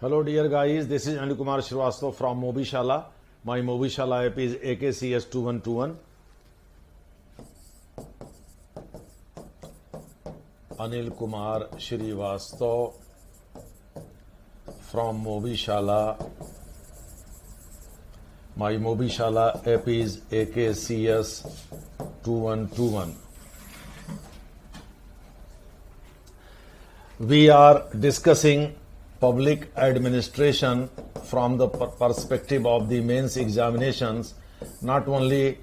Hello dear guys, this is Anil Kumar Shrivastava from Mobishala. My Mobishala app is AKCS2121. Anil Kumar Shrivastava from Mobishala. My Mobishala app is AKCS2121. We are discussing public administration from the perspective of the mains examinations, not only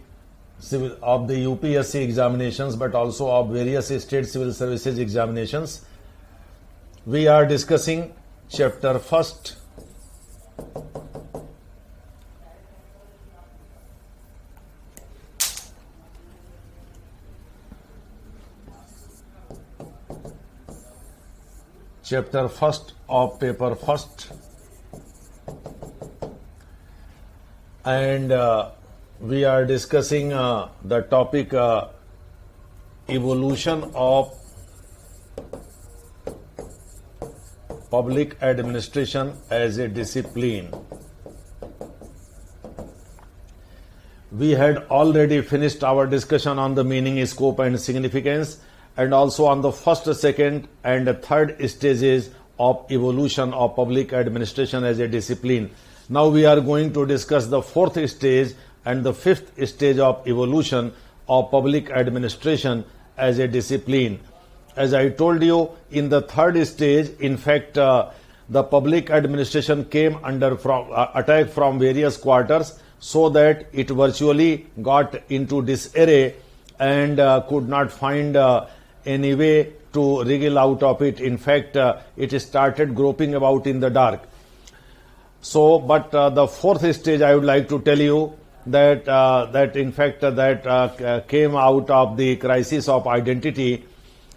civil of the UPSC examinations but also of various state civil services examinations. We are discussing chapter first, chapter first of paper first, and we are discussing the topic evolution of public administration as a discipline. We had already finished our discussion on the meaning, scope and significance, and also on the first, second and third stages of evolution of public administration as a discipline. Now we are going to discuss the fourth stage and the fifth stage of evolution of public administration as a discipline. As I told you, in the third stage, in fact, the public administration came under attack from various quarters, so that it virtually got into disarray and could not find any way to wriggle out of it. In fact, it started groping about in the dark. So, but the fourth stage, I would like to tell you that came out of the crisis of identity.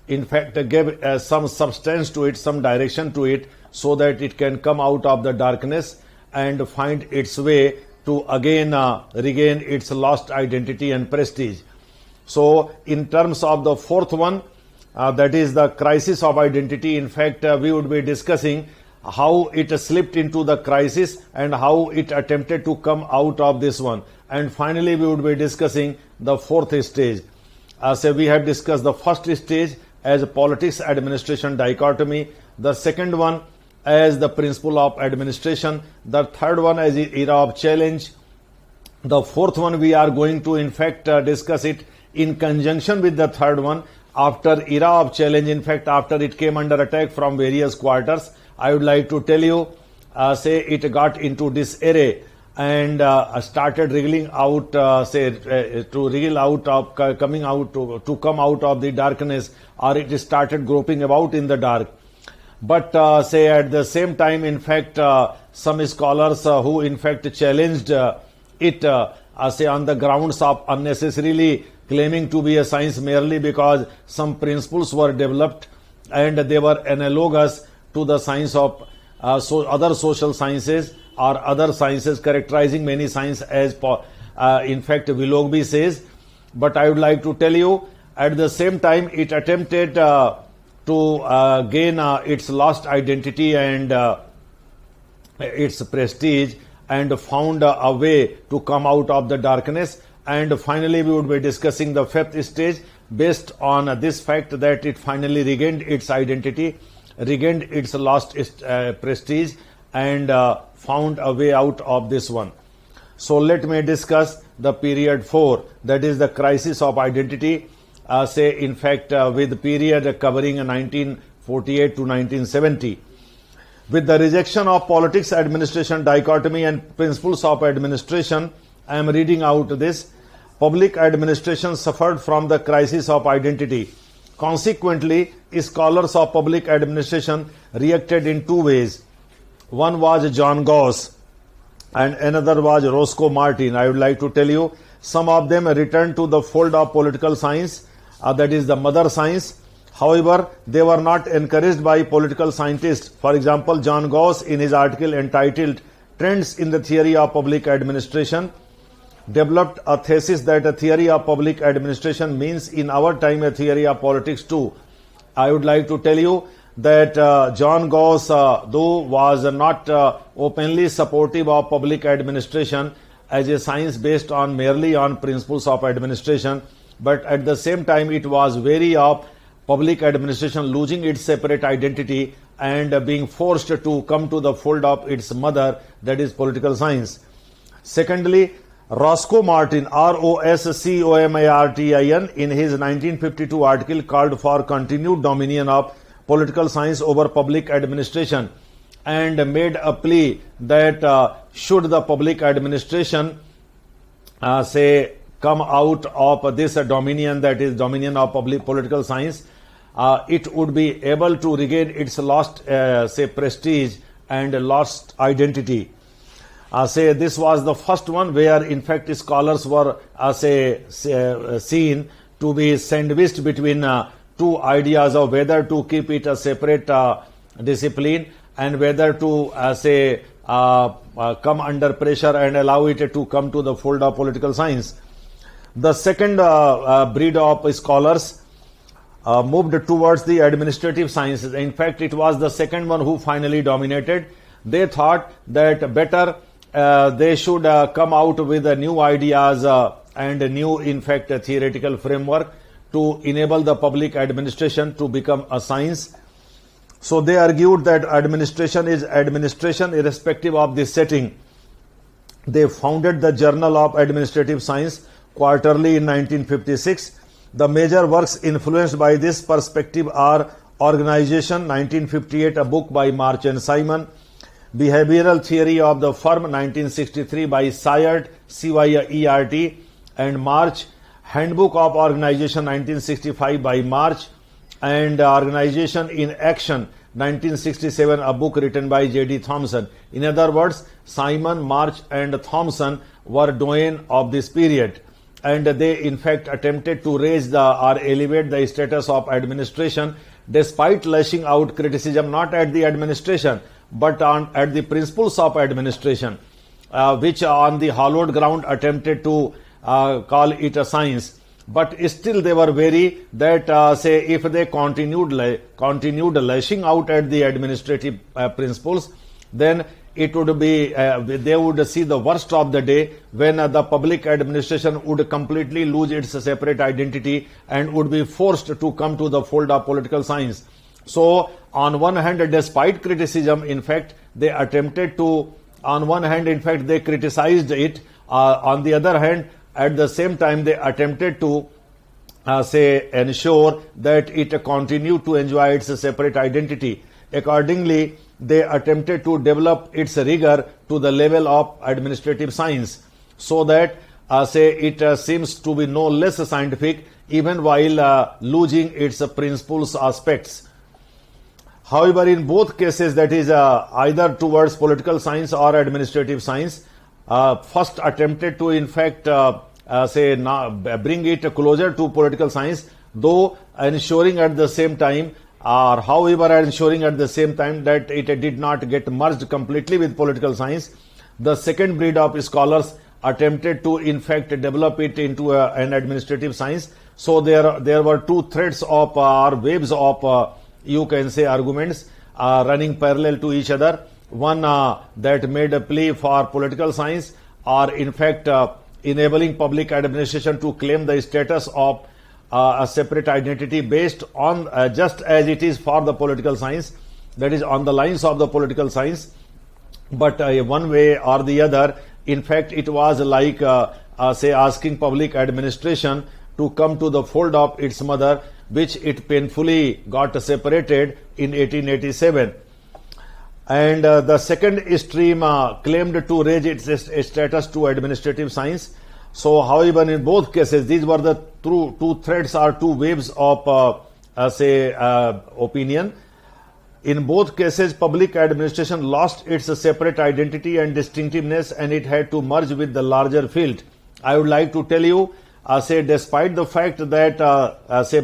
In fact, gave some substance to it, some direction to it, so that it can come out of the darkness and find its way to again regain its lost identity and prestige. So, in terms of the fourth one, that is the crisis of identity. In fact, we would be discussing how it slipped into the crisis and how it attempted to come out of this one. And finally, we would be discussing the fourth stage. So we have discussed the first stage as a politics administration dichotomy, the second one as the principle of administration, the third one as the era of challenge, the fourth one we are going to in fact discuss it in conjunction with the third one. After era of challenge, in fact, after it came under attack from various quarters, I would like to tell you, say it got into disarray and started wriggling out, to wriggle out of coming out to come out of the darkness, or it started groping about in the dark. But say at the same time, in fact, some scholars who in fact challenged it, say on the grounds of unnecessarily claiming to be a science merely because some principles were developed and they were analogous to the science of other social sciences or other sciences, characterizing many science as in fact Willoughby says. But I would like to tell you, at the same time it attempted to gain its lost identity and its prestige, and found a way to come out of the darkness. And finally, we would be discussing the fifth stage based on this fact that it finally regained its identity, regained its lost prestige, and found a way out of this one. So let me discuss the period 4, that is the crisis of identity, say in fact with the period covering 1948 to 1970. With the rejection of politics administration dichotomy and principles of administration, I am reading out this. Public administration suffered from the crisis of identity. Consequently, scholars of public administration reacted in two ways. One was John Gauss and another was Roscoe Martin. I would like to tell you, some of them returned to the fold of political science, that is the mother science. However, they were not encouraged by political scientists. For example, John Gauss, in his article entitled Trends in the Theory of Public Administration, developed a thesis that a theory of public administration means in our time a theory of politics too. I would like to tell you that John Gauss, though was not openly supportive of public administration as a science based on merely on principles of administration, but at the same time it was wary of public administration losing its separate identity and being forced to come to the fold of its mother, that is political science. Secondly, Roscoe Martin, Roscomartin, in his 1952 article called for continued dominion of political science over public administration and made a plea that should the public administration come out of this dominion, that is dominion of public political science, it would be able to regain its lost prestige and lost identity. This was the first one where in fact scholars were seen to be sandwiched between two ideas of whether to keep it a separate discipline and whether to come under pressure and allow it to come to the fold of political science. The second breed of scholars moved towards the administrative sciences. In fact, it was the second one who finally dominated. They thought that better they should come out with new ideas and new, in fact, theoretical framework to enable the public administration to become a science. So they argued that administration is administration irrespective of the setting. They founded the Journal of Administrative Science quarterly in 1956. The major works influenced by this perspective are Organization, 1958, a book by March and Simon; Behavioral Theory of the Firm, 1963, by Cyert, Cyert, and March; Handbook of Organization, 1965, by March; and Organization in Action, 1967, a book written by J.D. Thomson. In other words, Simon, March, and Thomson were doyen of this period, and they in fact attempted to raise or elevate the status of administration despite lashing out criticism not at the administration but at the principles of administration, which on the hallowed ground attempted to call it a science. But still they were wary that if they continued lashing out at the administrative principles, then it would be they would see the worst of the day when the public administration would completely lose its separate identity and would be forced to come to the fold of political science. So on one hand, despite criticism, in fact they attempted to, on one hand in fact they criticized it, on the other hand at the same time they attempted to ensure that it continued to enjoy its separate identity. Accordingly, they attempted to develop its rigor to the level of administrative science, so that it seems to be no less scientific even while losing its principles aspects. However, in both cases, that is either towards political science or administrative science, first attempted to in fact bring it closer to political science, though ensuring at the same time ensuring at the same time that it did not get merged completely with political science. The second breed of scholars attempted to in fact develop it into an administrative science. So there were two threads of or waves of you can say arguments running parallel to each other. One that made a plea for political science, or in fact enabling public administration to claim the status of a separate identity based on just as it is for the political science, that is on the lines of the political science. But one way or the other, in fact it was like asking public administration to come to the fold of its mother, which it painfully got separated in 1887. And the second stream claimed to raise its status to administrative science. So, however, in both cases, these were the two threads or two waves of opinion. In both cases, public administration lost its separate identity and distinctiveness, and it had to merge with the larger field. I would like to tell you, despite the fact that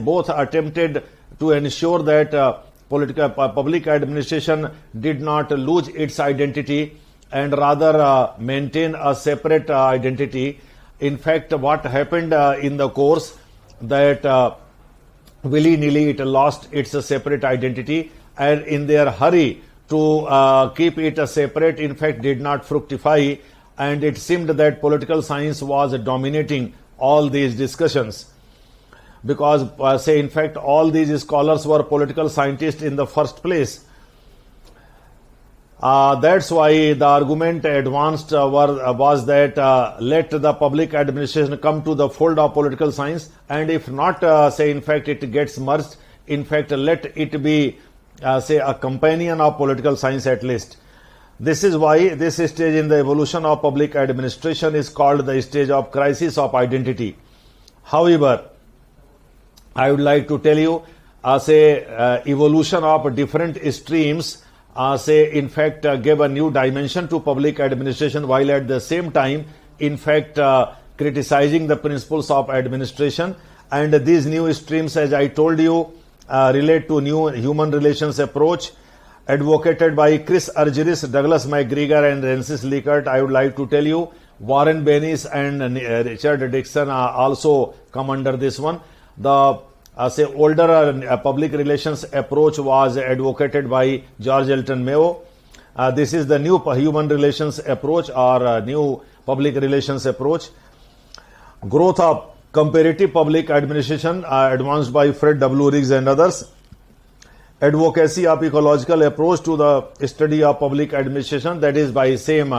both attempted to ensure that public administration did not lose its identity and rather maintain a separate identity. In fact, what happened in the course that willy-nilly it lost its separate identity and in their hurry to keep it separate, in fact, did not fructify, and it seemed that political science was dominating all these discussions. Because, in fact, all these scholars were political scientists in the first place. That's why the argument advanced was that let the public administration come to the fold of political science, and if not, in fact, it gets merged. In fact, let it be, a companion of political science at least. This is why this stage in the evolution of public administration is called the stage of crisis of identity. However, I would like to tell you, evolution of different streams, in fact, gave a new dimension to public administration, while at the same time, in fact, criticizing the principles of administration. And these new streams, as I told you, relate to new human relations approach advocated by Chris Argyris, Douglas McGregor, and Francis Likert. I would like to tell you, Warren Bennis and Richard Dixon also come under this one. The older public relations approach was advocated by George Elton Mayo. This is the new human relations approach, or new public relations approach. Growth of comparative public administration advanced by Fred W. Riggs and others. Advocacy of ecological approach to the study of public administration, that is by same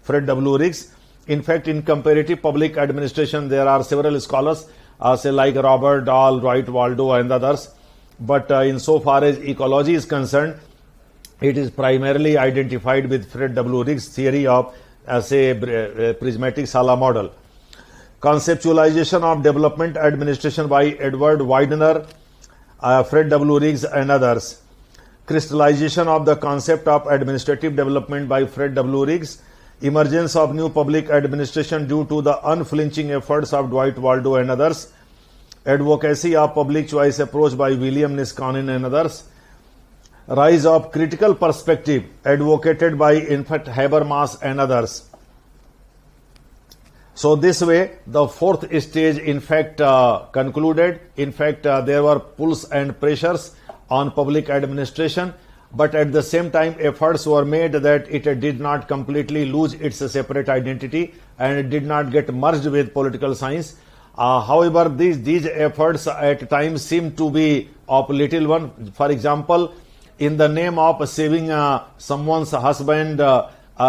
Fred W. Riggs. In fact, in comparative public administration, there are several scholars, like Robert Dahl, Dwight Waldo, and others. But insofar as ecology is concerned, it is primarily identified with Fred W. Riggs' theory of, prismatic Sala model. Conceptualization of development administration by Edward Widener, Fred W. Riggs, and others. Crystallization of the concept of administrative development by Fred W. Riggs. Emergence of new public administration due to the unflinching efforts of Dwight Waldo and others. Advocacy of public choice approach by William Niskanen and others. Rise of critical perspective advocated by, in fact, Habermas and others. So this way, the fourth stage, in fact, concluded. In fact, there were pulls and pressures on public administration, but at the same time, efforts were made that it did not completely lose its separate identity and it did not get merged with political science. However, these efforts at times seem to be of little one. For example, in the name of saving someone's husband,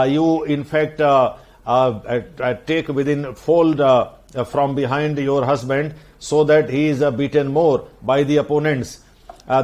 you, in fact, take within fold from behind your husband so that he is beaten more by the opponents.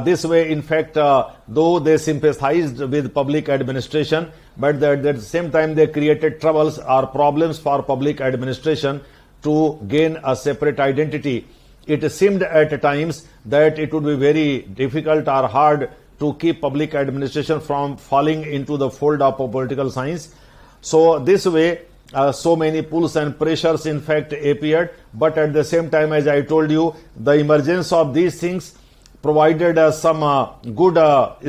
This way, in fact, though they sympathized with public administration, but at the same time they created troubles or problems for public administration to gain a separate identity. It seemed at times that it would be very difficult or hard to keep public administration from falling into the fold of political science. So this way, so many pulls and pressures, in fact, appeared, but at the same time, as I told you, the emergence of these things provided some good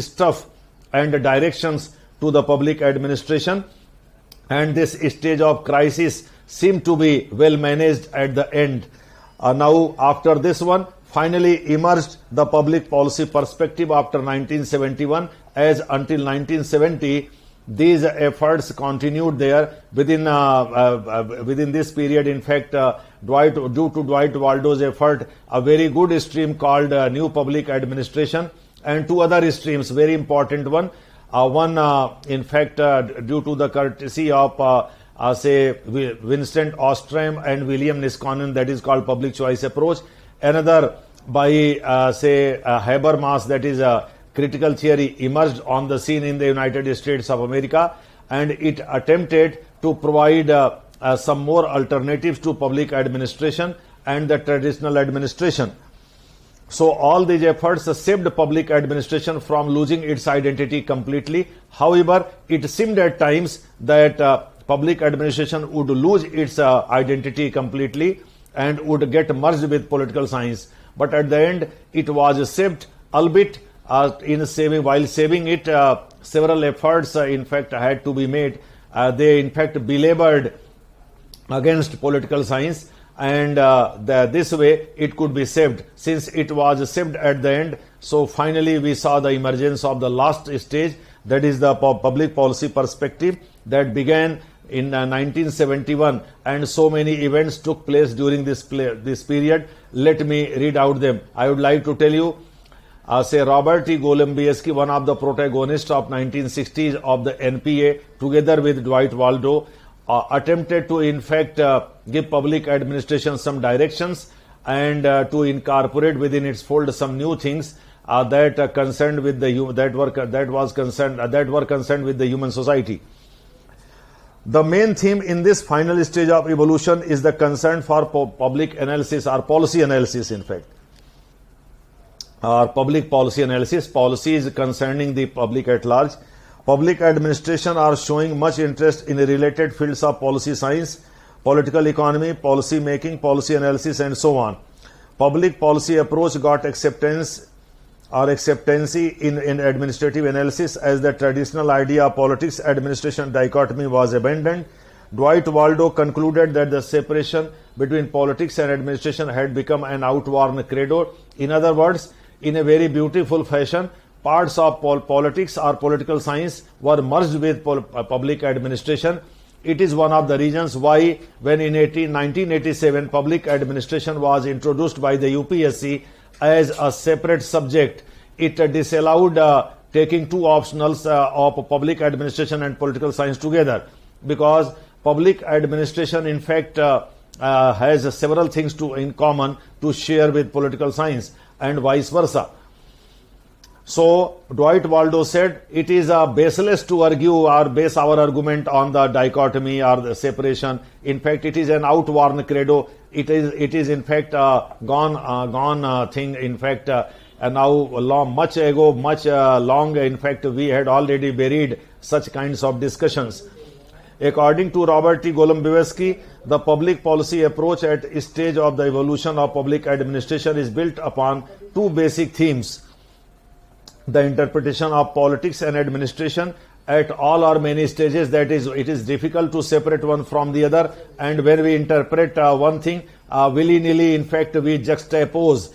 stuff and directions to the public administration, and this stage of crisis seemed to be well managed at the end. Now, after this one, finally emerged the public policy perspective after 1971, as until 1970, these efforts continued there within this period. In fact, due to Dwight Waldo's effort, a very good stream called New Public Administration, and two other streams, very important one. In fact, due to the courtesy of Winston Ostrom and William Niskanen, that is called Public Choice Approach. Another by Habermas, that is critical theory, emerged on the scene in the United States of America, and it attempted to provide some more alternatives to public administration and the traditional administration. So all these efforts saved public administration from losing its identity completely. However, it seemed at times that public administration would lose its identity completely and would get merged with political science. But at the end, it was saved, albeit while saving it, several efforts, in fact, had to be made. They, in fact, belabored against political science, and this way it could be saved. Since it was saved at the end, So finally we saw the emergence of the last stage, that is the public policy perspective, that began in 1971, and so many events took place during this period. Let me read out them. I would like to tell you, say Robert T. Golombiewski, one of the protagonists of 1960s of the NPA, together with Dwight Waldo, attempted to in fact give public administration some directions and to incorporate within its fold some new things that concerned with the that were concerned with the human society. The main theme in this final stage of evolution is the concern for public analysis or policy analysis, in fact, or public policy analysis, policies concerning the public at large. Public administration are showing much interest in the related fields of policy science, political economy, policy making, policy analysis, and so on. Public policy approach got acceptancy in administrative analysis as the traditional idea of politics administration dichotomy was abandoned. Dwight Waldo concluded that the separation between politics and administration had become an outworn credo. In other words, in a very beautiful fashion, parts of politics or political science were merged with public administration. It is one of the reasons why when in 1987 public administration was introduced by the UPSC as a separate subject, it disallowed taking two optionals of public administration and political science together, because public administration in fact has several things in common to share with political science and vice versa. So Dwight Waldo said it is baseless to argue or base our argument on the dichotomy or the separation. In fact, it is an outworn credo. It is in fact gone thing. In fact, now much long. In fact, we had already buried such kinds of discussions. According to Robert T. Golombiewski, the public policy approach at a stage of the evolution of public administration is built upon two basic themes: the interpretation of politics and administration at all or many stages. That is, it is difficult to separate one from the other, and when we interpret one thing willy-nilly, in fact we juxtapose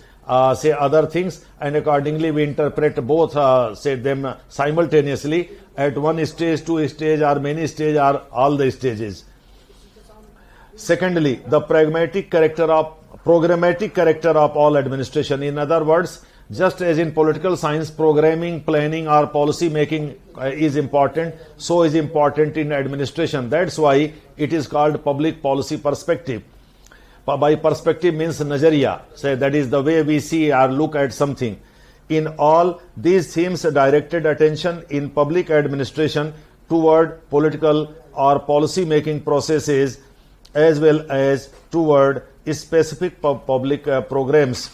say other things, and accordingly we interpret both say them simultaneously at one stage, two stage, or many stage, or all the stages. Secondly, the programmatic character of all administration. In other words, just as in political science, programming, planning, or policy making is important, so is important in administration. That's why it is called public policy perspective. By perspective means nazariya, say that is the way we see or look at something. In all these themes directed attention in public administration toward political or policy making processes as well as toward specific public programs.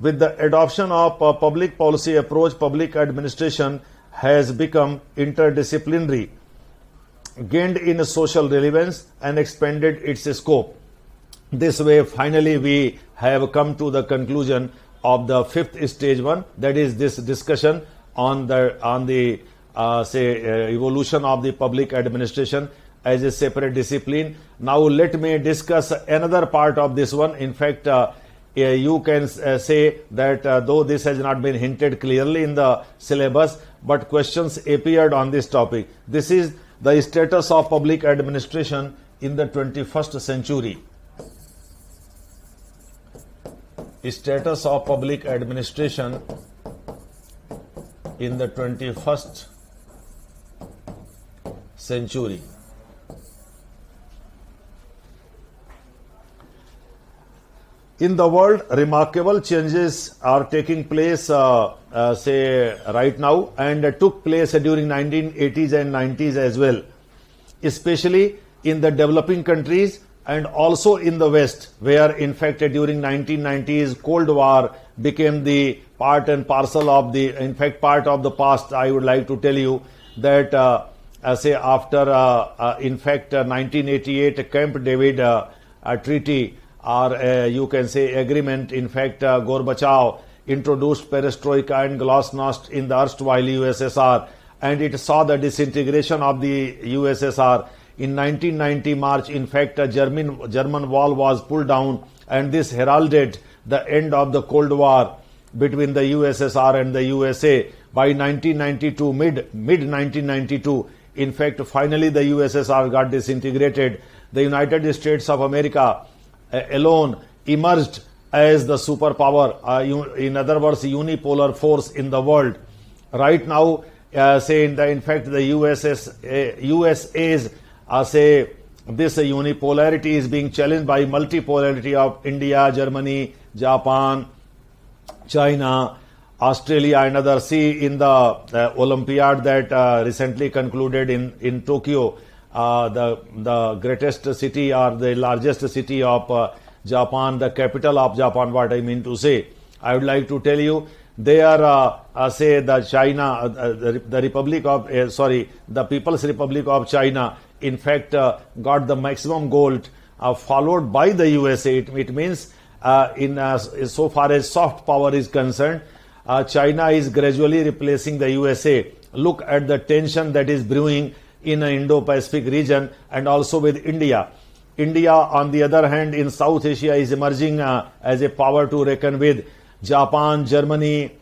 With the adoption of a public policy approach, public administration has become interdisciplinary, gained in social relevance, and expanded its scope. This way, finally, we have come to the conclusion of the fifth stage one, that is this discussion on the evolution of the public administration as a separate discipline. Now, let me discuss another part of this one. In fact, you can say that though this has not been hinted clearly in the syllabus, but questions appeared on this topic. This is the status of public administration in the 21st century. Status of public administration in the 21st century. In the world, remarkable changes are taking place, say right now, and took place during 1980s and 90s as well, especially in the developing countries and also in the West, where in fact during 1990s Cold War became the part and parcel of the, in fact, part of the past. I would like to tell you that say after in fact 1988 Camp David treaty, or you can say agreement, in fact Gorbachev introduced perestroika and glasnost in the erstwhile USSR, and it saw the disintegration of the USSR. In 1990 March, in fact, a German wall was pulled down, and this heralded the end of the Cold War. between the USSR and the USA by 1992, mid 1992. In fact, finally the USSR got disintegrated. The United States of America alone emerged as the superpower, in other words, unipolar force in the world. Right now, in fact, the USA's say this unipolarity is being challenged by multipolarity of India, Germany, Japan, China, Australia, and others. See, in the Olympiad that recently concluded in Tokyo, the greatest city or the largest city of Japan, the capital of Japan, what I mean to say, I would like to tell you, they are say the China, the Republic of the People's Republic of China, in fact, got the maximum gold, followed by the USA. It means so far as soft power is concerned, China is gradually replacing the USA. Look at the tension that is brewing in the Indo-Pacific region and also with India. India, on the other hand, in South Asia is emerging as a power to reckon with. Japan, Germany,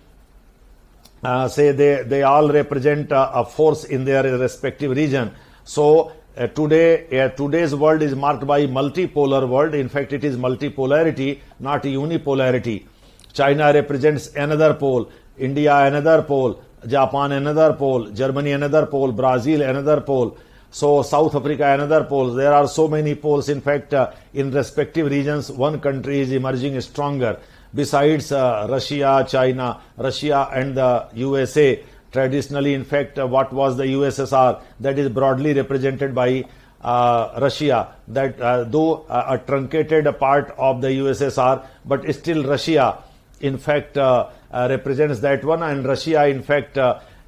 say they all represent a force in their respective region. So today's world is marked by multipolar world. In fact, it is multipolarity, not unipolarity. China represents another pole, India another pole, Japan another pole, Germany another pole, Brazil another pole. So South Africa another pole. There are so many poles. In fact, in respective regions, one country is emerging stronger. Besides Russia, China, Russia and the USA, traditionally, in fact, what was the USSR, that is broadly represented by Russia, that though a truncated part of the USSR, but still Russia, in fact, represents that one, and Russia, in fact,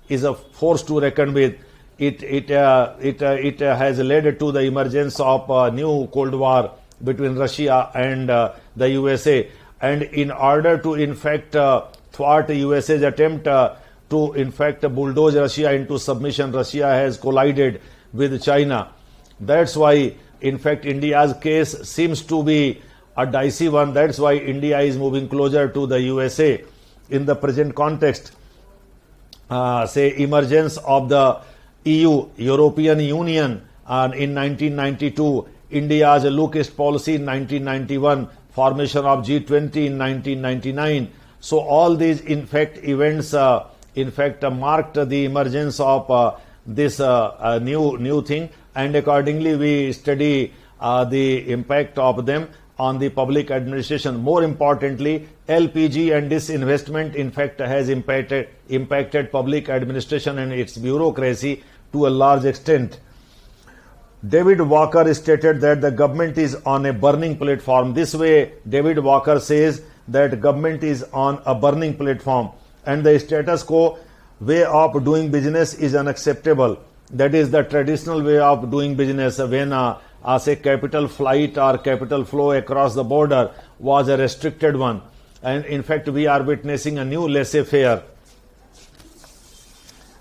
is a force to reckon with. It has led to the emergence of a new Cold War between Russia and the USA. And in order to, in fact, thwart USA's attempt to, in fact, bulldoze Russia into submission, Russia has collided with China. That's why, in fact, India's case seems to be a dicey one. That's why India is moving closer to the USA. In the present context, say, emergence of the EU, European Union, in 1992, India's look-east policy in 1991, formation of G20 in 1999. So all these, in fact, events, marked the emergence of this new thing, and accordingly we study the impact of them on the public administration. More importantly, LPG and disinvestment, in fact, has impacted public administration and its bureaucracy to a large extent. David Walker stated that the government is on a burning platform. This way, David Walker says that government is on a burning platform and the status quo way of doing business is unacceptable. That is the traditional way of doing business when say capital flight or capital flow across the border was a restricted one. And in fact, we are witnessing a new laissez-faire.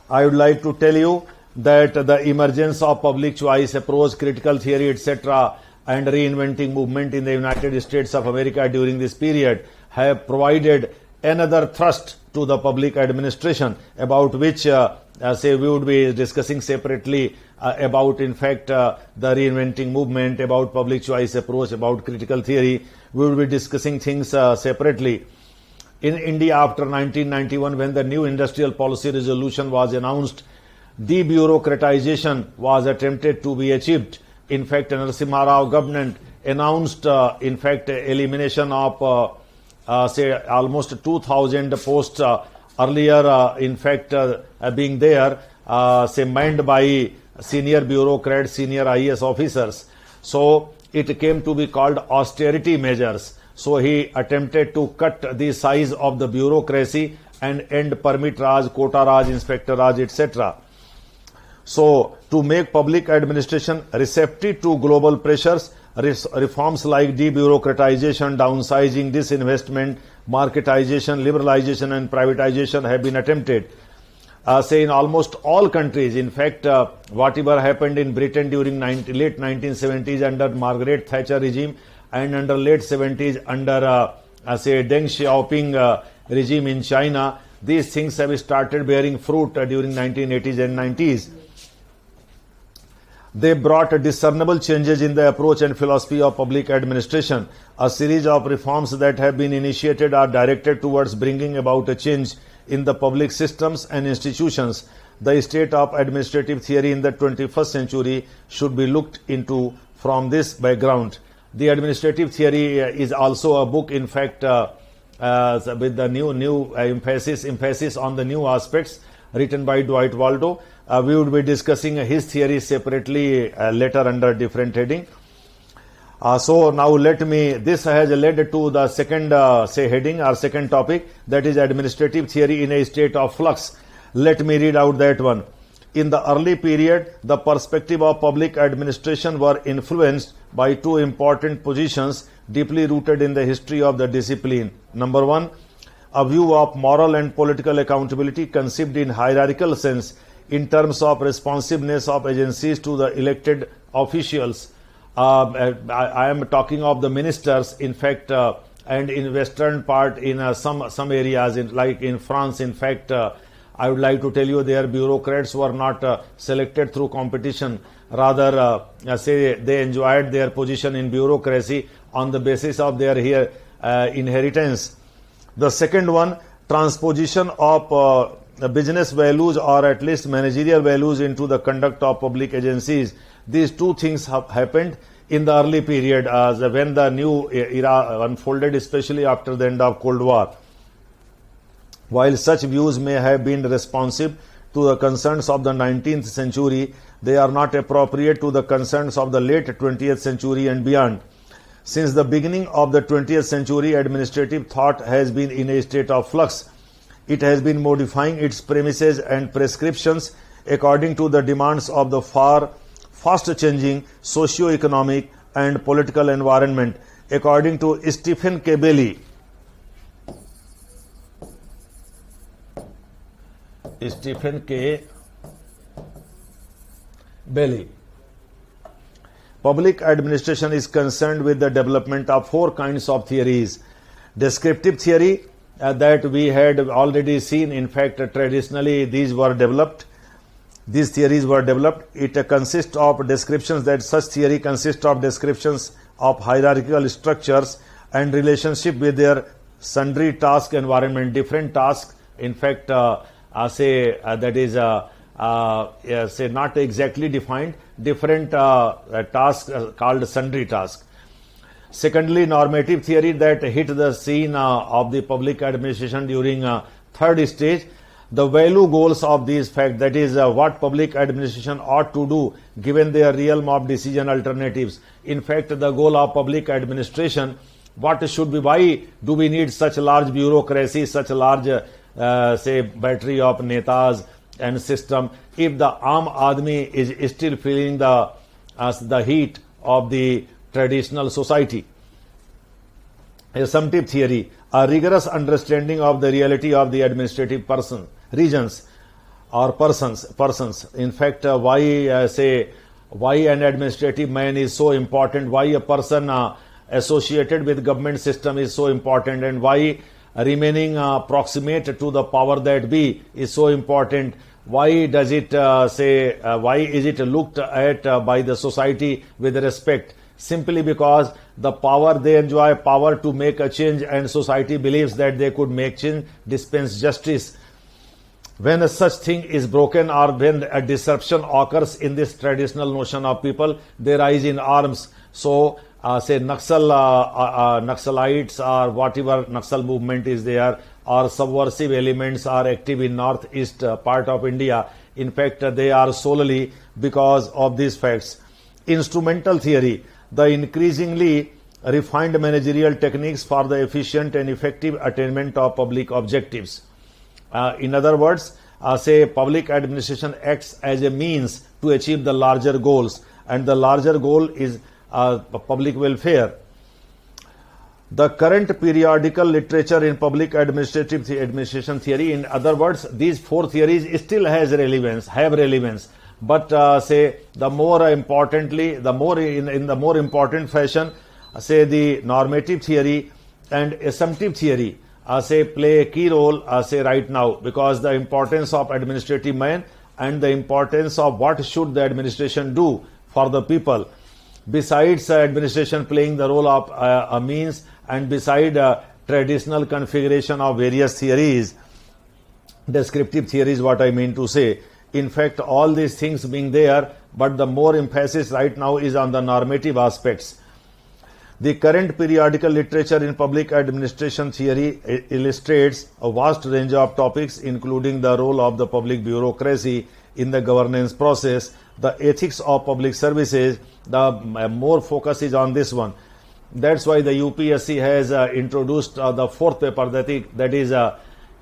I would like to tell you that the emergence of public choice approach, critical theory, etc., and reinventing movement in the United States of America during this period have provided another thrust to the public administration, about which say we would be discussing separately about, in fact, the reinventing movement, about public choice approach, about critical theory. We will be discussing things separately. In India, after 1991, when the new industrial policy resolution was announced, debureaucratization was attempted to be achieved. In fact, Narasimha Rao government announced, in fact, elimination of say almost 2,000 posts earlier, in fact, being there, say manned by senior bureaucrats, senior IAS officers. So it came to be called austerity measures. So he attempted to cut the size of the bureaucracy and end permit Raj, quota Raj, inspector Raj, etc. So to make public administration receptive to global pressures, reforms like debureaucratization, downsizing, disinvestment, marketization, liberalization and privatization have been attempted. Say in almost all countries, in fact, whatever happened in Britain during late 1970s under Margaret Thatcher regime and under late 70s under say Deng Xiaoping regime in China. These things have started bearing fruit during 1980s and 90s. They brought discernible changes in the approach and philosophy of public administration. A series of reforms that have been initiated are directed towards bringing about a change in the public systems and institutions. The state of administrative theory in the 21st century should be looked into from this background. The administrative theory is also a book, in fact, with the new emphasis on the new aspects, written by Dwight Waldo. We would be discussing his theory separately later under different heading. So now this has led to the second heading or second topic, that is administrative theory in a state of flux. Let me read out that one. In the early period, the perspective of public administration were influenced by two important positions deeply rooted in the history of the discipline. Number one, a view of moral and political accountability conceived in hierarchical sense in terms of responsiveness of agencies to the elected officials. I am talking of the ministers, in fact, and in western part, in some areas, like in France, in fact, I would like to tell you their bureaucrats were not selected through competition. Rather, they enjoyed their position in bureaucracy on the basis of their inheritance. The second one, transposition of business values or at least managerial values into the conduct of public agencies. These two things have happened in the early period when the new era unfolded, especially after the end of Cold War. While such views may have been responsive to the concerns of the 19th century, they are not appropriate to the concerns of the late 20th century and beyond. Since the beginning of the 20th century, administrative thought has been in a state of flux. It has been modifying its premises and prescriptions according to the demands of the fast-changing socio-economic and political environment. According to Stephen K. Bailey, public administration is concerned with the development of four kinds of theories. Descriptive theory, that we had already seen. In fact, traditionally these theories were developed. It consists of descriptions, that such theory consists of descriptions of hierarchical structures and relationship with their sundry task environment, different tasks, in fact, that is not exactly defined, different tasks called sundry tasks. Secondly, normative theory that hit the scene of the public administration during third stage. The value goals of these facts, that is what public administration ought to do given their realm of decision alternatives. In fact, the goal of public administration, what should be, why do we need such large bureaucracy, such a large battery of netas and system, if the Aam Aadmi is still feeling the heat of the traditional society. Assumptive theory, a rigorous understanding of the reality of the administrative regions or persons. In fact, why an administrative man is so important, why a person associated with government system is so important, and why remaining proximate to the power that be is so important. Why does it why is it looked at by the society with respect? Simply because the power they enjoy, power to make a change, and society believes that they could make change, dispense justice. When such thing is broken, or when a disruption occurs in this traditional notion of people, they rise in arms. So, Naxalites or whatever Naxal movement is there, or subversive elements are active in northeast part of India. In fact, they are solely because of these facts. Instrumental theory, the increasingly refined managerial techniques for the efficient and effective attainment of public objectives. In other words, public administration acts as a means to achieve the larger goals, and the larger goal is public welfare. The current periodical literature in public administration theory, in other words, these four theories still have relevance. But the more important fashion, the normative theory and assumptive theory say play a key role say right now, because the importance of administrative man and the importance of what should the administration do for the people, besides administration playing the role of a means, and beside traditional configuration of various theories, descriptive theories, what I mean to say. In fact, all these things being there, but the more emphasis right now is on the normative aspects. The current periodical literature in public administration theory illustrates a vast range of topics, including the role of the public bureaucracy in the governance process, the ethics of public services. The more focus is on this one. That's why the UPSC has introduced the fourth paper, that is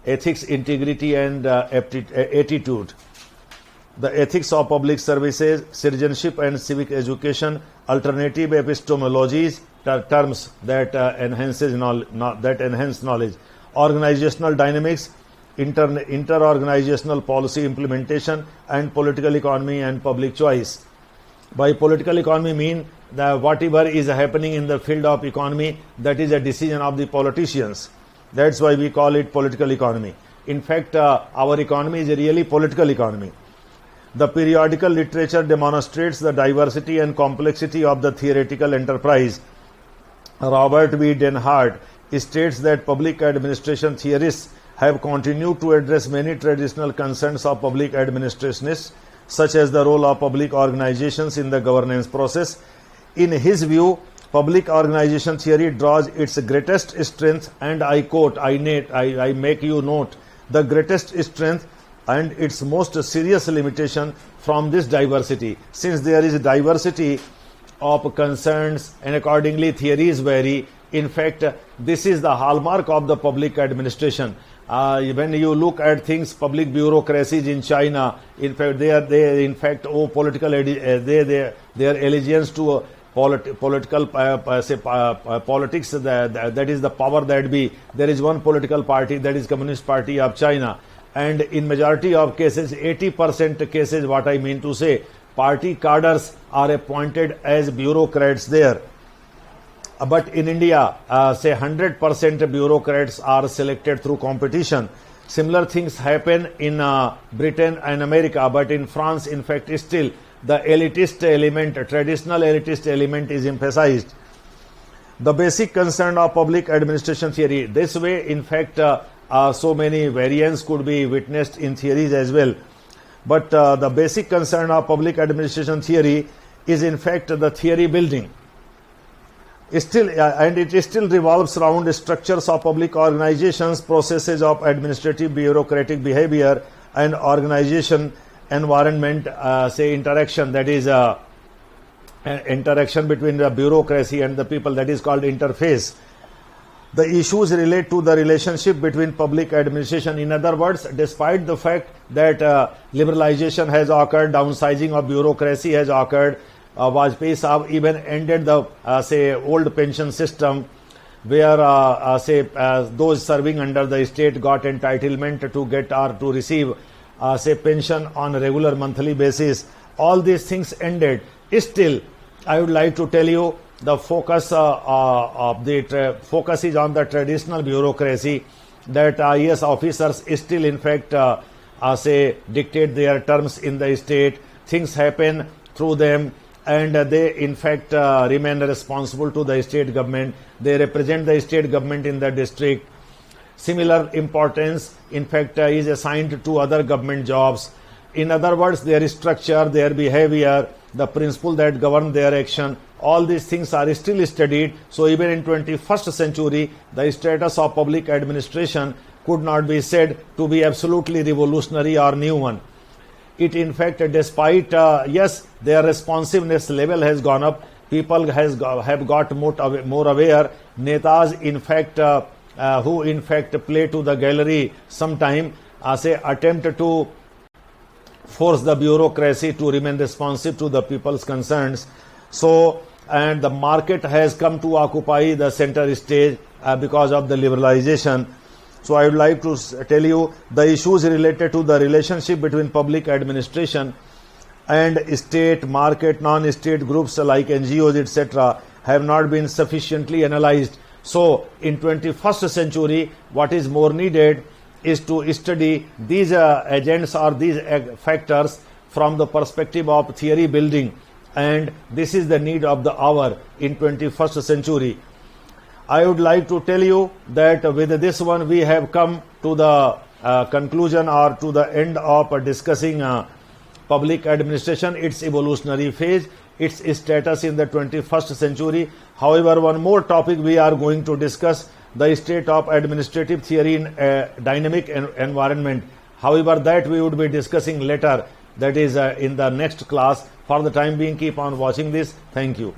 ethics, integrity and attitude. The ethics of public services, citizenship and civic education, alternative epistemologies, terms that enhance knowledge, organizational dynamics, inter-organizational policy implementation, and political economy and public choice. By political economy mean that whatever is happening in the field of economy, that is a decision of the politicians. That's why we call it political economy. In fact, our economy is a really political economy. The periodical literature demonstrates the diversity and complexity of the theoretical enterprise. Robert V. Denhart states that public administration theorists have continued to address many traditional concerns of public administrationists, such as the role of public organizations in the governance process. In his view, public organization theory draws its greatest strength, and I quote, I make you note, the greatest strength and its most serious limitation from this diversity. Since there is a diversity of concerns and accordingly theories vary, in fact, this is the hallmark of the public administration. When you look at things, public bureaucracies in China, in fact, they owe political their allegiance to political politics. That is the power that be. There is one political party, that is Communist Party of China, and in majority of cases, 80% cases, what I mean to say, party cadres are appointed as bureaucrats there. But in India, say 100% bureaucrats are selected through competition. Similar things happen in Britain and America, but in France, in fact, still the elitist element, traditional elitist element is emphasized. The basic concern of public administration theory. This way, in fact, so many variants could be witnessed in theories as well. But the basic concern of public administration theory is in fact the theory building. Still, and it still revolves around structures of public organizations, processes of administrative bureaucratic behavior, and organization environment, say interaction, that is interaction between the bureaucracy and the people, that is called interface. The issues relate to the relationship between public administration. In other words, despite the fact that liberalization has occurred, downsizing of bureaucracy has occurred, Vajpayee Saab even ended the say old pension system, where those serving under the state got entitlement to get or to receive say pension on a regular monthly basis. All these things ended. Still, I would like to tell you, the focus of the focus is on the traditional bureaucracy, that IAS officers still in fact say dictate their terms in the state. Things happen through them, and they in fact remain responsible to the state government. They represent the state government in the district. Similar importance in fact is assigned to other government jobs. In other words, their structure, their behavior, the principle that govern their action, all these things are still studied. So even in 21st century, the status of public administration could not be said to be absolutely revolutionary or new one. It in fact, despite yes, their responsiveness level has gone up, people have got more aware. Netas in fact who in fact play to the gallery sometime say attempt to force the bureaucracy to remain responsive to the people's concerns. So, and the market has come to occupy the center stage because of the liberalization. So I would like to tell you the issues related to the relationship between public administration and state, market, non-state groups like NGOs, etc. have not been sufficiently analyzed. So in 21st century, what is more needed is to study these agents or these factors from the perspective of theory building, and this is the need of the hour in 21st century. I would like to tell you that with this one we have come to the conclusion or to the end of discussing public administration, its evolutionary phase, its status in the 21st century. However, one more topic we are going to discuss, the state of administrative theory in a dynamic environment. However, that we would be discussing later, that is in the next class. For the time being, keep on watching this. Thank you.